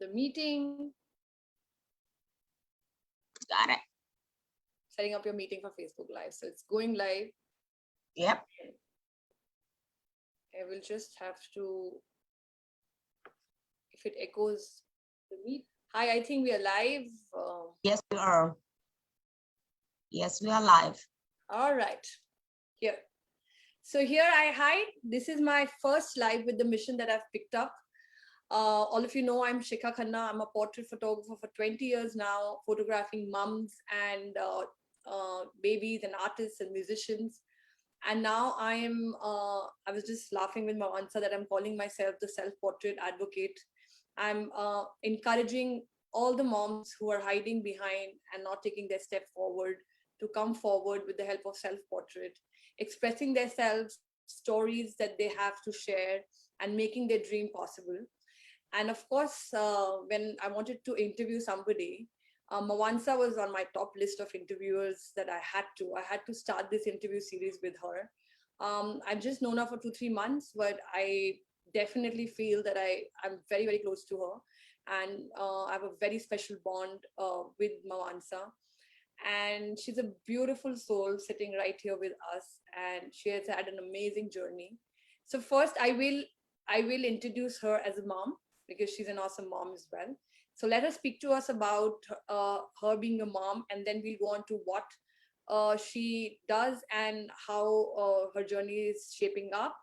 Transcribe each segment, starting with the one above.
the meeting. Got it. Setting up your meeting for Facebook Live. So it's going live. Yep. I will just have to, if it echoes the meet. Hi, I think we are live. Yes, we are. Yes, we are live. All right. Here. So here I hide. This is my first live with the mission that I've picked up. All of you know I'm Shikha Khanna. I'm a portrait photographer for 20 years now, photographing mums and babies and artists and musicians. And now I was just laughing with Mwansa that I'm calling myself the self-portrait advocate. I'm encouraging all the moms who are hiding behind and not taking their step forward to come forward with the help of self-portrait, expressing themselves, stories that they have to share, and making their dream possible. And of course, when I wanted to interview somebody, Mwansa was on my top list of interviewers that I had to. I had to start this interview series with her. I've just known her for 2-3 months, but I definitely feel that I'm very, very close to her. And I have a very special bond with Mwansa. And she's a beautiful soul sitting right here with us. And she has had an amazing journey. So first, I will introduce her as a mom, because she's an awesome mom as well. So let her speak to us about her being a mom, and then we'll go on to what she does and how her journey is shaping up.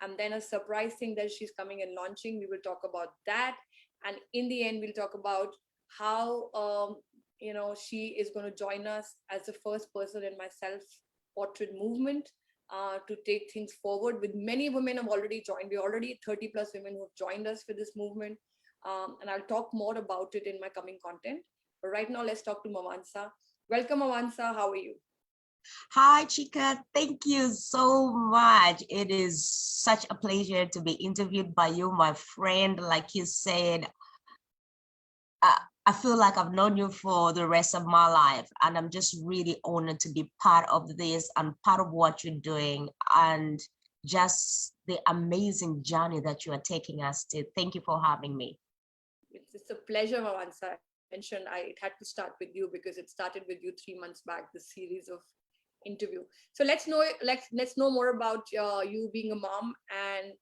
And then a surprise thing that she's coming and launching, we will talk about that. And in the end, we'll talk about how she is going to join us as the first person in my self-portrait movement to take things forward. With many women have already joined. We're already 30 plus women who have joined us for this movement. And I'll talk more about it in my coming content. But right now, let's talk to Mwansa. Welcome, Mwansa. How are you? Hi, Chika. Thank you so much. It is such a pleasure to be interviewed by you, my friend. Like you said, I feel like I've known you for the rest of my life, and I'm just really honored to be part of this and part of what you're doing, and just the amazing journey that you are taking us to. Thank you for having me. It's a pleasure, Mwansa. I mentioned it had to start with you because it started with you 3 months back, the series of interview. So let's know more about you being a mom, and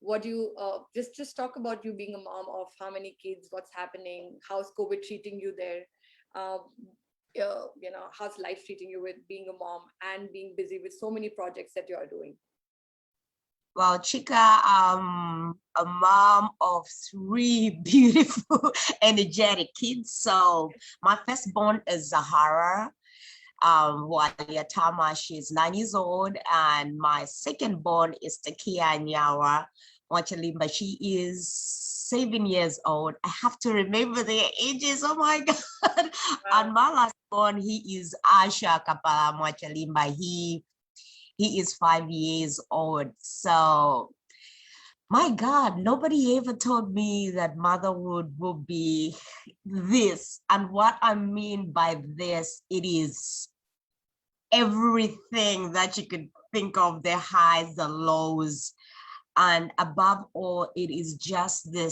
what you just talk about you being a mom of how many kids, what's happening, how's COVID treating you there, how's life treating you with being a mom and being busy with so many projects that you are doing. Well, Chika, I'm a mom of 3 beautiful, energetic kids. So my firstborn is Zahara. Waliatama, she's 9 years old, and my secondborn is Takia Nyawa Wachalimba. She is 7 years old. I have to remember their ages. Oh my God. Wow. And my last born, he is Asha Kapala Wachalimba. He is 5 years old. So, my God, nobody ever told me that motherhood would be this. And what I mean by this, it is everything that you could think of, the highs, the lows. And above all, it is just the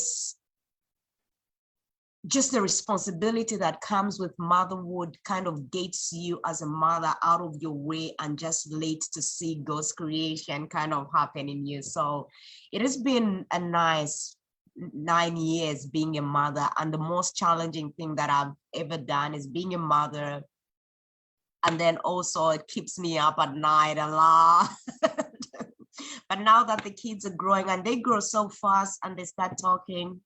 responsibility that comes with motherhood kind of gets you as a mother out of your way and just late to see God's creation kind of happen in you. So it has been a nice 9 years being a mother, and the most challenging thing that I've ever done is being a mother. And then also it keeps me up at night a lot. But now that the kids are growing, and they grow so fast and they start talking,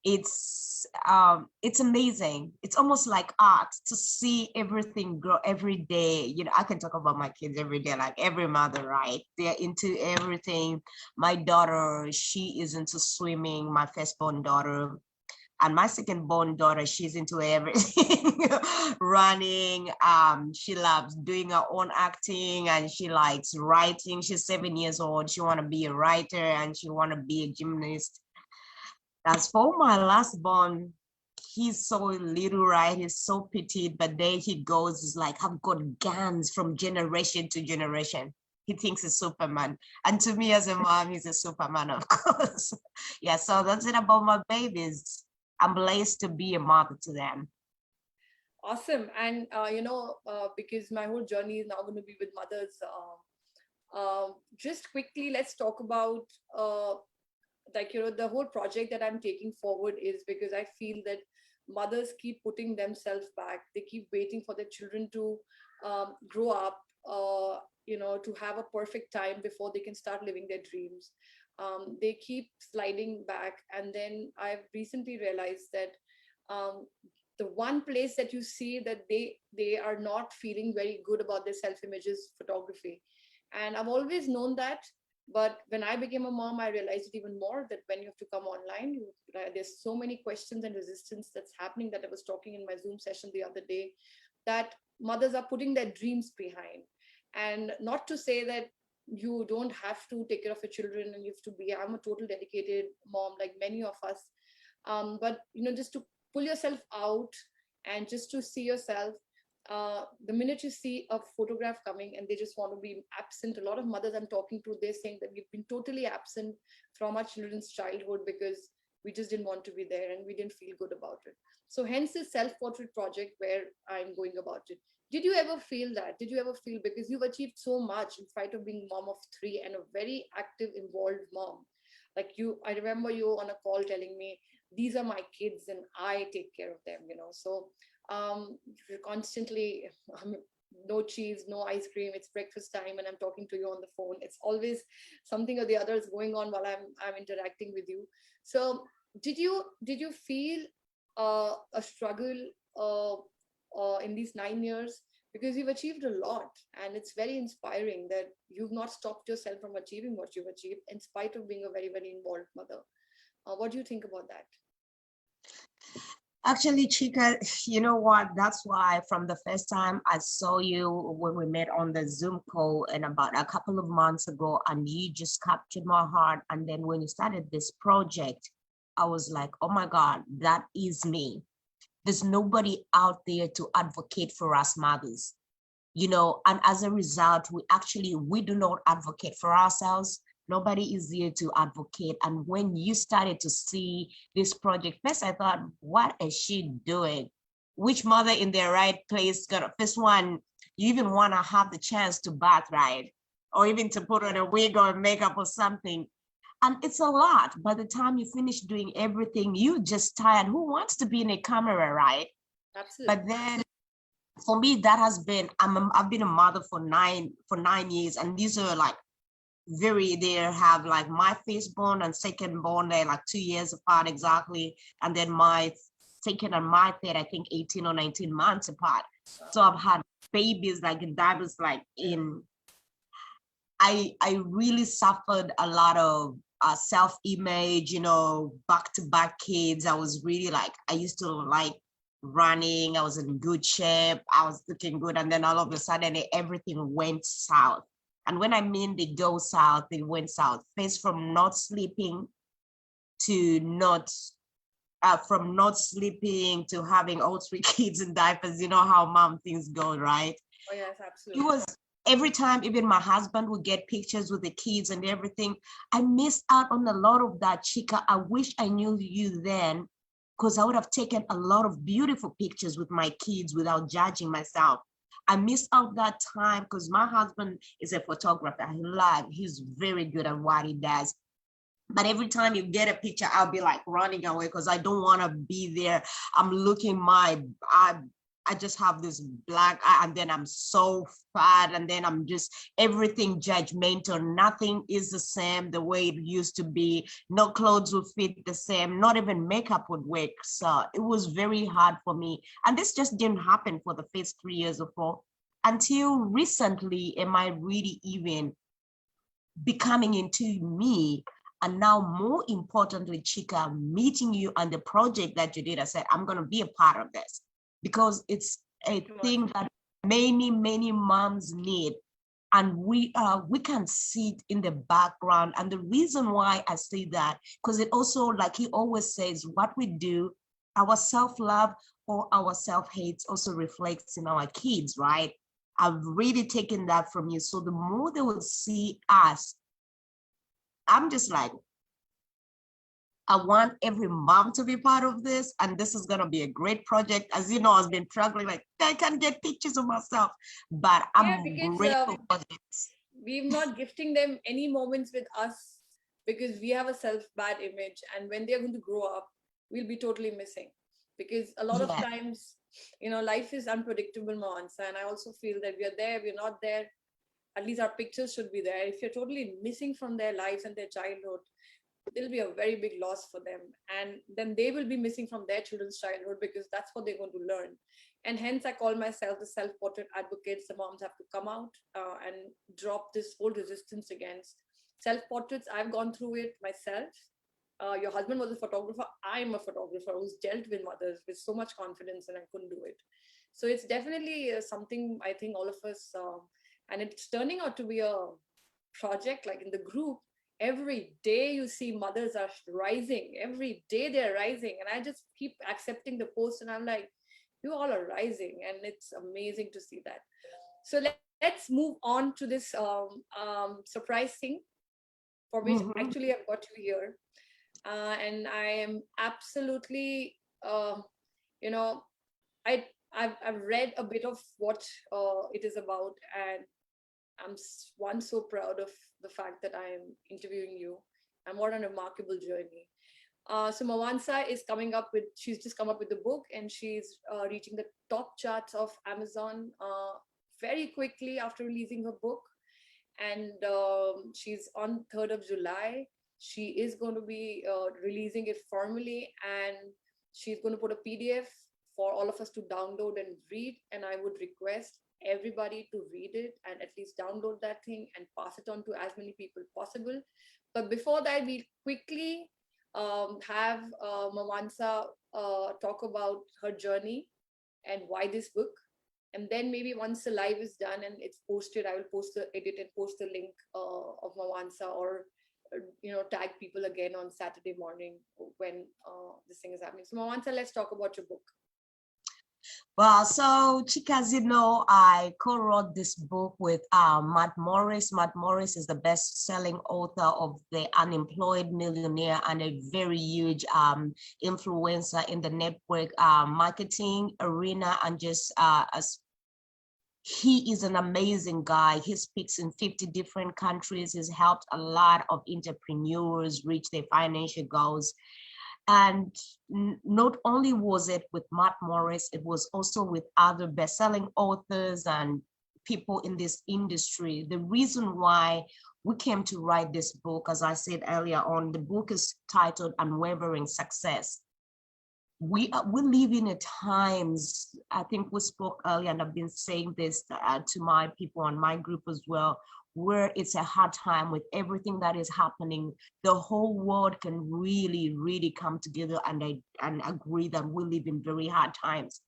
it's amazing. It's almost like art to see everything grow every day. You know, I can talk about my kids every day, like every mother, right? They're into everything. My daughter, she is into swimming, my firstborn daughter. And my second-born daughter, she's into everything. Running, she loves doing her own acting, and she likes writing. She's 7 years old. She want to be a writer, and she want to be a gymnast. As for my last born, he's so little, right? He's so petite, but there he goes. It's like I've got guns from generation to generation. he thinks he's Superman. And to me as a mom, he's a Superman, of course. Yeah, so that's it about my babies. I'm blessed to be a mother to them. Awesome. And, because my whole journey is now going to be with mothers, just quickly, let's talk about the whole project that I'm taking forward is because I feel that mothers keep putting themselves back. They keep waiting for their children to grow up, to have a perfect time before they can start living their dreams. They keep sliding back. And then I've recently realized that the one place that you see that they are not feeling very good about their self-image is photography. And I've always known that, but when I became a mom, I realized it even more that when you have to come online, there's so many questions and resistance that's happening, that I was talking in my Zoom session the other day, that mothers are putting their dreams behind. And not to say that you don't have to take care of your children and you have to be, I'm a total dedicated mom like many of us, but just to pull yourself out and just to see yourself. The minute you see a photograph coming and they just want to be absent, a lot of mothers I'm talking to, they're saying that we've been totally absent from our children's childhood because we just didn't want to be there and we didn't feel good about it. So hence this self-portrait project where I'm going about it. Did you ever feel that? Did you ever feel, because you've achieved so much in spite of being mom of 3 and a very active, involved mom. Like I remember you on a call telling me, these are my kids and I take care of them, So you're constantly, no cheese, no ice cream, it's breakfast time and I'm talking to you on the phone. It's always something or the other is going on while I'm interacting with you. So did you feel a struggle in these 9 years? Because you've achieved a lot and it's very inspiring that you've not stopped yourself from achieving what you've achieved in spite of being a very, very involved mother. What do you think about that? Actually, Chika, you know what? That's why from the first time I saw you when we met on the Zoom call and about a couple of months ago, and you just captured my heart. And then when you started this project, I was like, oh my God, that is me. There's nobody out there to advocate for us mothers, and as a result, we do not advocate for ourselves. Nobody is here to advocate. And when you started to see this project, first I thought, what is she doing? Which mother in their right place first one, you even want to have the chance to bath, right? Or even to put on a wig or makeup or something. And it's a lot. By the time you finish doing everything, you just tired. Who wants to be in a camera, right? Absolutely. But then for me, that has been, I've been a mother for 9 years, and these are like they have like my firstborn and secondborn, they're like 2 years apart exactly. And then my second and my third, I think 18 or 19 months apart. So I've had babies like in diapers, like I really suffered a lot of self-image, back-to-back kids. I was really like, I used to like running, I was in good shape, I was looking good, and then all of a sudden everything went south. And when I mean they go south, they went south. First from not sleeping to not sleeping to having all 3 kids in diapers. You know how mom things go, right? Oh yes, absolutely. It was every time, even my husband would get pictures with the kids and everything. I missed out on a lot of that, Chika. I wish I knew you then, because I would have taken a lot of beautiful pictures with my kids without judging myself. I missed out that time because my husband is a photographer. He's very good at what he does. But every time you get a picture, I'll be like running away because I don't want to be there. I'm looking I just have this black eye, and then I'm so fat, and then I'm just everything judgmental. Nothing is the same the way it used to be. No clothes would fit the same. Not even makeup would work. So it was very hard for me. And this just didn't happen for the first 3 years or 4. Until recently, am I really even becoming into me? And now, more importantly, Chika, meeting you and the project that you did, I said, I'm going to be a part of this, because it's a thing that many moms need, and we can see it in the background. And the reason why I say that, because it also, like he always says, what we do, our self-love or our self-hate also reflects in our kids, right? I've really taken that from you. So the more they will see us, I'm just like, I want every mom to be part of this, and this is gonna be a great project. As you know, I've been struggling, like I can't get pictures of myself, but Yeah, I'm because grateful for this. we're not gifting them any moments with us because we have a self bad image, and when they're going to grow up, we'll be totally missing. Because a lot of Yeah. times, life is unpredictable, Mwansa, and I also feel that we are there, we're not there. At least our pictures should be there. If you're totally missing from their lives and their childhood, it'll be a very big loss for them, and then they will be missing from their children's childhood because that's what they're going to learn. And hence I call myself the self-portrait advocates. The moms have to come out and drop this whole resistance against self-portraits. I've gone through it myself. Your husband was a photographer. I'm a photographer who's dealt with mothers with so much confidence, and I couldn't do it. So it's definitely something I think all of us and it's turning out to be a project. Like in the group, every day you see mothers are rising, every day they're rising, and I just keep accepting the post, and I'm like, you all are rising, and it's amazing to see that. So let's move on to this surprise thing for which Mhm. actually I've got you here. And I am absolutely you know I I've read a bit of what it is about, and I'm one so proud of the fact that I am interviewing you, and what a remarkable journey. So Mwansa is coming up with, she's just come up with the book, and she's reaching the top charts of Amazon very quickly after releasing her book. And she's on 3rd of July. She is going to be releasing it formally, and she's going to put a PDF for all of us to download and read. And I would request everybody to read it and at least download that thing and pass it on to as many people possible. But before that, we'll quickly have Mwansa talk about her journey and why this book. And then maybe once the live is done and it's posted, I will post the edit and post the link of Mwansa, or tag people again on Saturday morning when this thing is happening. So Mwansa, let's talk about your book. Well, so Chika, as you know, I co-wrote this book with Matt Morris. Matt Morris is the best-selling author of The Unemployed Millionaire and a very huge influencer in the network marketing arena, and just as he is an amazing guy. He speaks in 50 different countries. He's helped a lot of entrepreneurs reach their financial goals. And not only was it with Matt Morris, it was also with other best-selling authors and people in this industry. The reason why we came to write this book, as I said earlier on, the book is titled Unwavering Success. We live in a times, I think we spoke earlier, and I've been saying this to my people on my group as well, where it's a hard time with everything that is happening. The whole world can really, really come together and agree that we live in very hard times.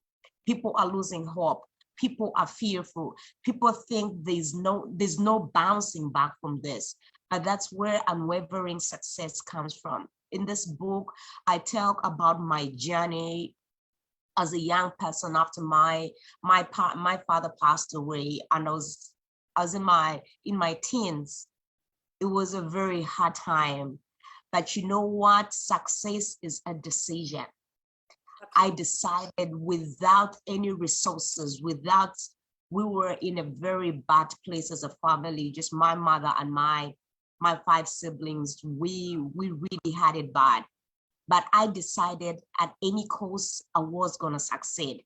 People are losing hope. People are fearful. People think there's no bouncing back from this. And that's where unwavering success comes from. In this book, I talk about my journey as a young person after my father passed away, and I was in my teens. It was a very hard time, but you know what? Success is a decision. I decided without any resources, we were in a very bad place as a family, just my mother and my 5 siblings. We really had it bad, but I decided at any cost I was gonna succeed.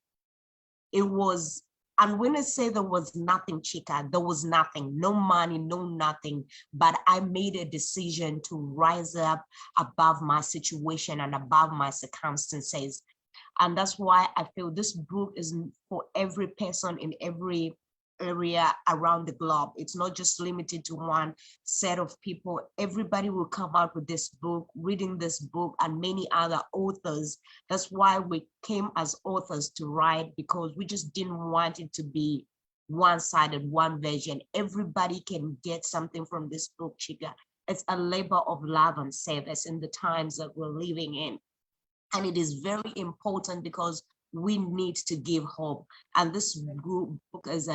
It was, and when I say there was nothing, Chika, there was nothing, no money, no nothing, but I made a decision to rise up above my situation and above my circumstances. And that's why I feel this book is for every person in every area around the globe. It's not just limited to one set of people. Everybody will come out with this book, reading this book, and many other authors. That's why we came as authors to write, because we just didn't want it to be one-sided, one version. Everybody can get something from this book, Chica. It's a labor of love and service in the times that we're living in. And it is very important because we need to give hope. And this book is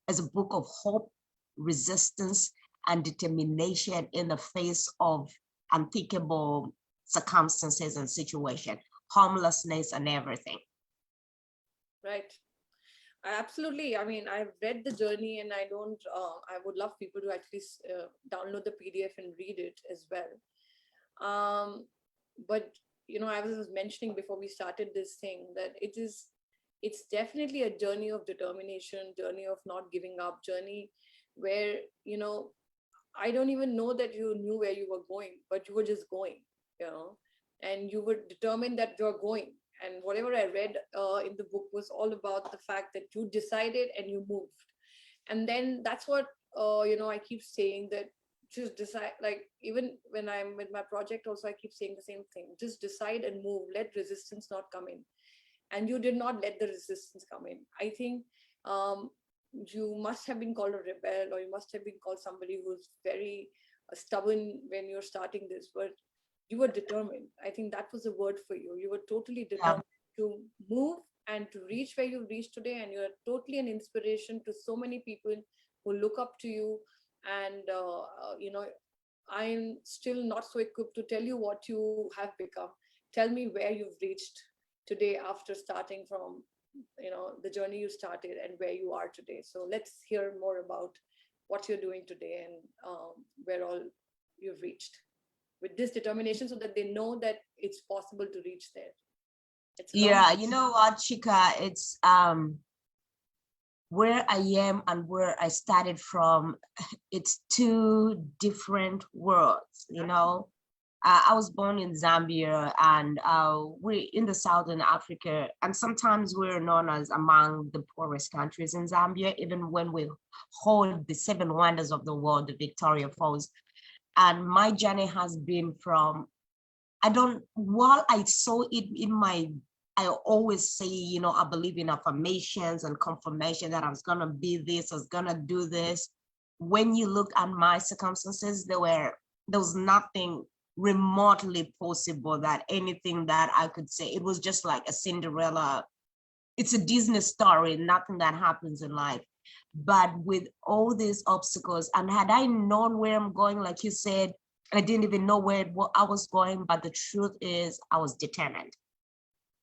as a book of hope, resistance, and determination in the face of unthinkable circumstances and situation, homelessness and everything. Right. Absolutely. I mean, I've read the journey, and I would love people to actually download the PDF and read it as well. But, I was mentioning before we started this thing that it's definitely a journey of determination, journey of not giving up, journey where, I don't even know that you knew where you were going, but you were just going, and you were determined that you're going. And whatever I read in the book was all about the fact that you decided and you moved. And then that's what, I keep saying, that just decide, like, even when I'm with my project also, I keep saying the same thing: just decide and move, let resistance not come in. And you did not let the resistance come in. I think you must have been called a rebel, or you must have been called somebody who's very stubborn when you're starting this, but you were determined. I think that was the word for you. You were totally determined to move and to reach where you've reached today, and you're totally an inspiration to so many people who look up to you. And I'm still not so equipped to tell you what you have become. Tell me where you've reached today after starting from the journey you started and where you are today. So let's hear more about what you're doing today, and where all you've reached with this determination, so that they know that it's possible to reach there. Yeah, you know what, Chika, it's where I am and where I started from, it's two different worlds, I was born in Zambia, and we're in the Southern Africa, and sometimes we're known as among the poorest countries in Zambia, even when we hold the 7 wonders of the world, the Victoria Falls. And my journey has been from, while I saw it I always say, I believe in affirmations and confirmation that I was gonna be this, I was gonna do this. When you look at my circumstances, there was nothing remotely possible, that anything that I could say. It was just like a Cinderella. It's a Disney story, nothing that happens in life. But with all these obstacles, and had I known where I'm going, like you said, I didn't even know where I was going, but the truth is I was determined.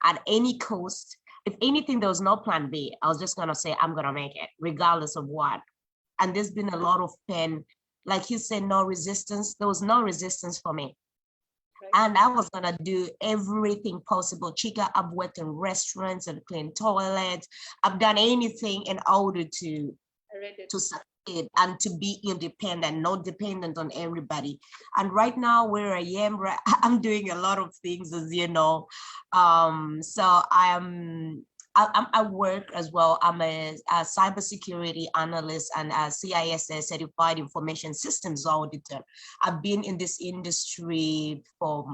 At any cost, if anything, there was no plan B. I was just gonna say, I'm gonna make it, regardless of what. And there's been a lot of pain. Like you said, no resistance. There was no resistance for me. And I was gonna do everything possible. Chika, I've worked in restaurants and cleaned toilets. I've done anything in order to succeed and to be independent, not dependent on everybody. And right now, where I am, I'm doing a lot of things, as you know. So I work as well. I'm a cybersecurity analyst and a CISS certified information systems auditor. I've been in this industry for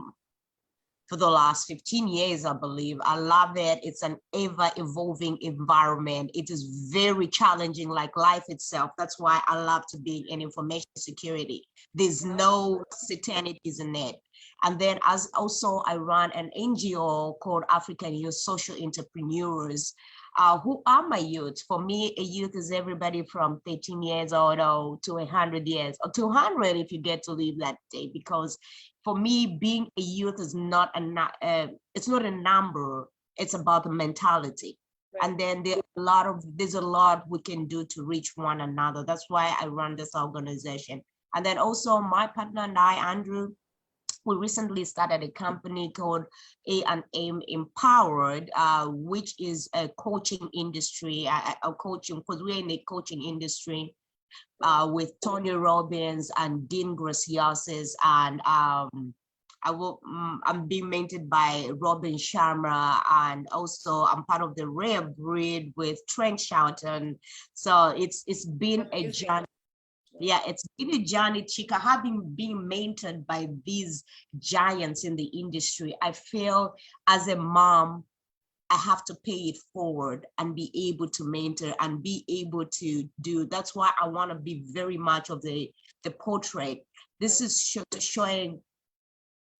the last 15 years, I believe. I love it. It's an ever evolving environment. It is very challenging, like life itself. That's why I love to be in information security. There's no certainties in it. And then I run an NGO called African Youth Social Entrepreneurs, who are my youth. For me, a youth is everybody from 13 years old to 100 years, or 200 if you get to live that day. Because for me, being a youth is not it's not a number. It's about the mentality. Right. And then there's a lot we can do to reach one another. That's why I run this organization. And then also my partner and I, Andrew, we recently started a company called A&M Empowered, which is a coaching industry, because we're in the coaching industry with Tony Robbins and Dean Gracias, and I'm being mentored by Robin Sharma, and also I'm part of the Rare Breed with Trent Shelton. So it's been a journey. Yeah, it's been a journey, Chika. Having been mentored by these giants in the industry, I feel as a mom, I have to pay it forward and be able to mentor and be able to do. That's why I want to be very much of the portrait. This is showing,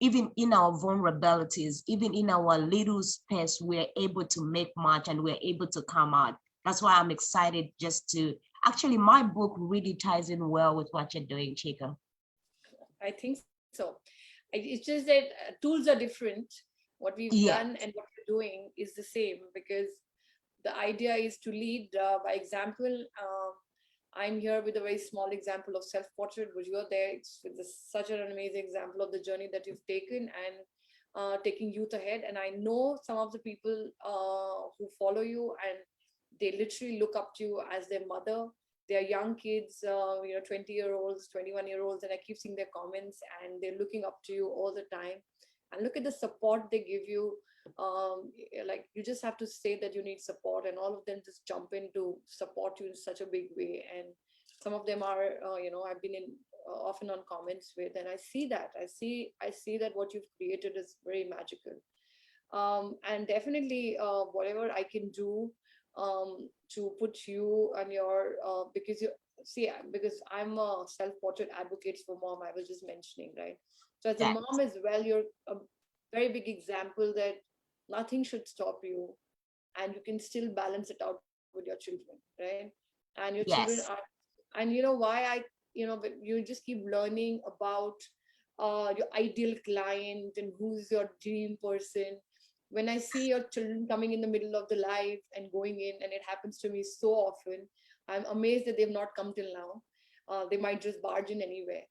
even in our vulnerabilities, even in our little space, we're able to make much and we're able to come out. That's why I'm excited just to Actually, my book really ties in well with what you're doing, Chica. I think so. It's just that tools are different. What we've Yeah, done and what we're doing is the same, because the idea is to lead by example. I'm here with a very small example of self-portrait, but you're there. It's with such an amazing example of the journey that you've taken, and taking youth ahead. And I know some of the people who follow you, and they literally look up to you as their mother. They're young kids, 20-year-olds, 21-year-olds, and I keep seeing their comments, and they're looking up to you all the time. And look at the support they give you. Like, you just have to say that you need support, and all of them just jump in to support you in such a big way. And some of them are, I've been in often on comments with, and I see that. I see that what you've created is very magical. And definitely, whatever I can do to put you on your, because you see, because I'm a self-portrait advocate for mom, I was just mentioning, right? So as a yeah, mom as well, you're a very big example that nothing should stop you, and you can still balance it out with your children, right? And your children are, yes, and you know why but you just keep learning about your ideal client and who's your dream person. When I see your children coming in the middle of the life and going in, and it happens to me so often, I'm amazed that they've not come till now. They might just barge in anywhere.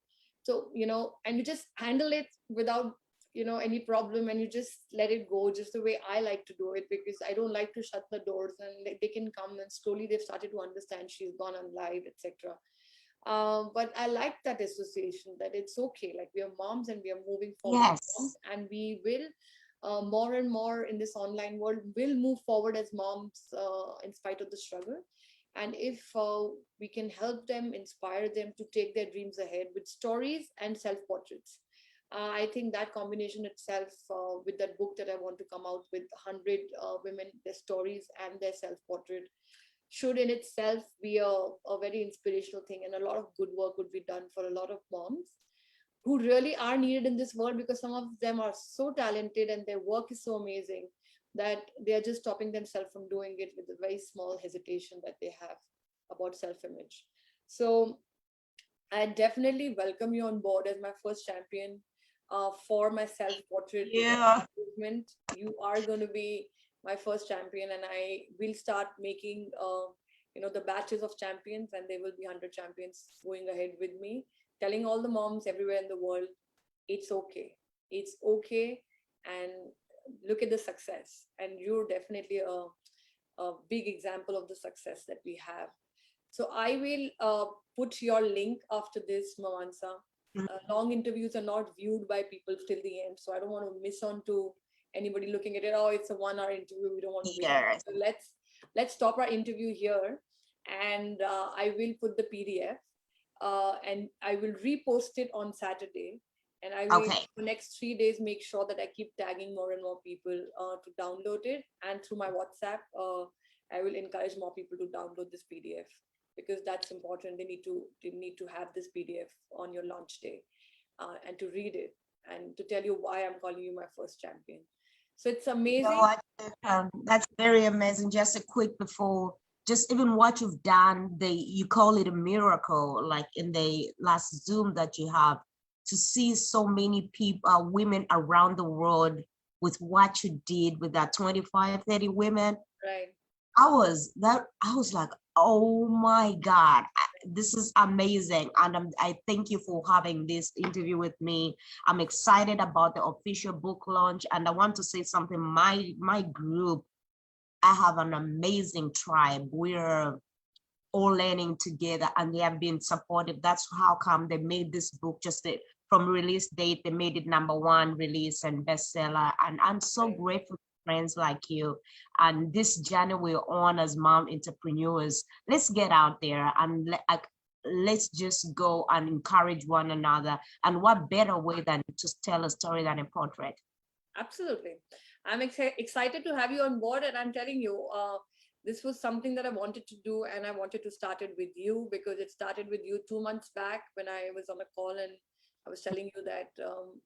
So, and you just handle it without, any problem, and you just let it go, just the way I like to do it, because I don't like to shut the doors, and they can come, and slowly they've started to understand she's gone on live, etc. But I like that association, that it's okay. Like, we are moms, and we are moving forward as moms, yes, and we will more and more in this online world will move forward as moms, in spite of the struggle. And if we can help them, inspire them to take their dreams ahead with stories and self portraits, I think that combination itself, with that book that I want to come out with, 100 women, their stories and their self portrait, should in itself be a very inspirational thing. And a lot of good work would be done for a lot of moms who really are needed in this world, because some of them are so talented and their work is so amazing that they are just stopping themselves from doing it with a very small hesitation that they have about self image. So I definitely welcome you on board as my first champion for my self portrait yeah. movement. You are going to be my first champion, and I will start making, the batches of champions, and there will be 100 champions going ahead with me, telling all the moms everywhere in the world, it's okay. It's okay. And look at the success. And you're definitely a big example of the success that we have. So I will put your link after this, Mwansa. Long interviews are not viewed by people till the end, so I don't want to miss on to anybody looking at it. Oh, it's a 1 hour interview. We don't want to waste. Yes. So let's stop our interview here, and I will put the PDF, and I will repost it on Saturday. And I will, Okay. for next 3 days, make sure that I keep tagging more and more people to download it. And through my WhatsApp, I will encourage more people to download this PDF, because that's important. They need to have this PDF on your launch day, and to read it, and to tell you why I'm calling you my first champion. So it's You know amazing. what? That's very amazing. Just a quick before, just even what you've done, you call it a miracle, like in the last Zoom that you have, to see so many people, women around the world with what you did with that 25, 30 women. Right. I was like, oh my God, this is amazing. And I thank you for having this interview with me. I'm excited about the official book launch. And I want to say something, my group, I have an amazing tribe. We're all learning together, and they have been supportive. That's how come they made this book from release date, they made it #1 release and bestseller. And I'm so Right. grateful for friends like you. And this journey we're on as mom entrepreneurs, let's get out there and let's just go and encourage one another. And what better way than to tell a story than a portrait? Absolutely. I'm excited to have you on board. And I'm telling you, this was something that I wanted to do, and I wanted to start it with you, because it started with you 2 months back when I was on a call, and I was telling you that,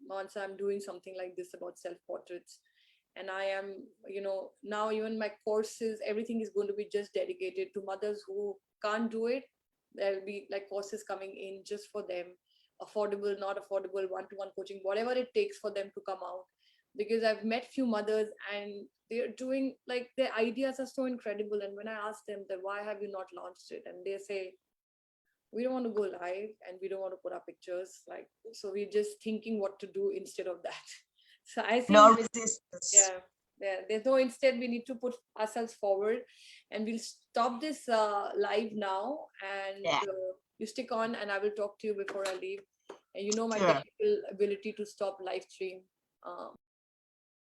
Mwansa, I'm doing something like this about self portraits. And I am, now even my courses, everything is going to be just dedicated to mothers who can't do it, There'll be like courses coming in just for them, affordable, not affordable, one-to-one coaching, whatever it takes for them to come out. Because I've met few mothers and they're doing like their ideas are so incredible. And when I ask them that why have you not launched it, and they say we don't want to go live and we don't want to put our pictures like, so we're just thinking what to do instead of that. So I No think resistance. yeah, there's no instead, we need to put ourselves forward. And we'll stop this live now, and Yeah, you stick on and I will talk to you before I leave. And you know my sure. technical ability to stop live stream.